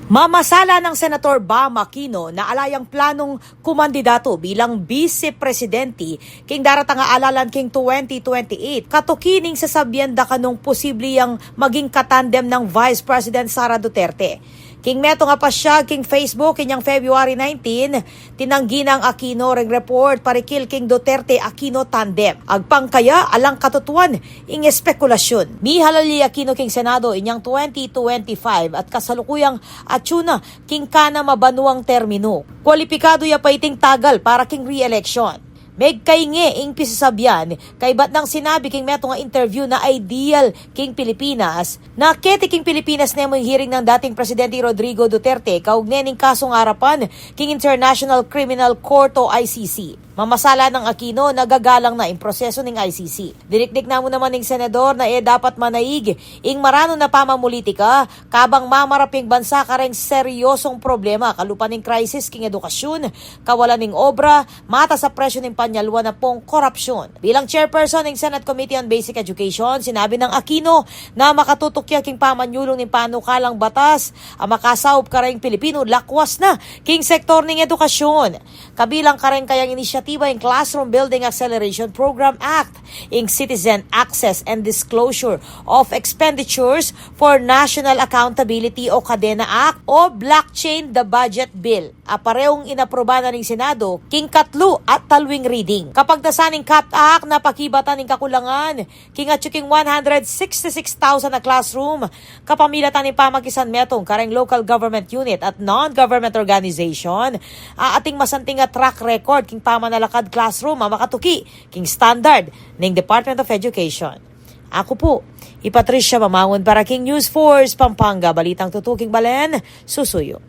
Mamasala ng Senator Bam Aquino na alayang planong kumandidato bilang vice-presidente king daratang aalalan king 2028. Katukining sasabihan da kanong posibleng maging katandem ng Vice President Sara Duterte. King meto nga pa siya king Facebook inyang February 19, tinanggi ng Aquino reg report parikil king Duterte Aquino tandem. Agpangkaya alang katutuan ing espekulasyon. Mihalali Aquino king Senado inyang 2025 at kasalukuyang atsuna king kana mabanuang termino. Kwalipikado ya pa iting tagal para king re-election. Meg kay nge ing pisasabyan kay bat nang sinabi king meto nga interview na ideal king Pilipinas na kete king Pilipinas nemo hearing ng dating Presidente Rodrigo Duterte kaugnay ning kasong harapan king International Criminal Court o ICC. Mamasala ng Aquino nagagalang na ing proseso ning ICC. Dirikdik na mo naman ning senador na dapat manaig ing marano na pamamulitika kabang mamaraping bansa kareng seryosong problema kalupan ning crisis king edukasyon, kawalan ning obra, mata sa presyo ning panyalwa na pong korupsyon. Bilang chairperson ng Senate Committee on Basic Education, sinabi ng Aquino na makatutukya king pamanyulong ning panukalang batas ang makasaop kareng Pilipino lakwas na king sektor ning edukasyon. Kabilang kareng kayang inisyatiba yung Classroom Building Acceleration Program Act, ing Citizen Access and Disclosure of Expenditures for National Accountability o Kadena Act o Blockchain the Budget Bill. Aparehong inaproba na ng Senado king katlo at talwing reading. Kapag nasaning CAPT Act na pakibatan ng kakulangan king at king 166,000 na classroom kapamilatan ni pamagisan metong kareng local government unit at non-government organization ating masanting track record king pamanalakad classroom makatuki king standard ng Department of Education. Ako po, Patricia Mamangon para king News Force Pampanga, balitang tutuking Balen, susuyo.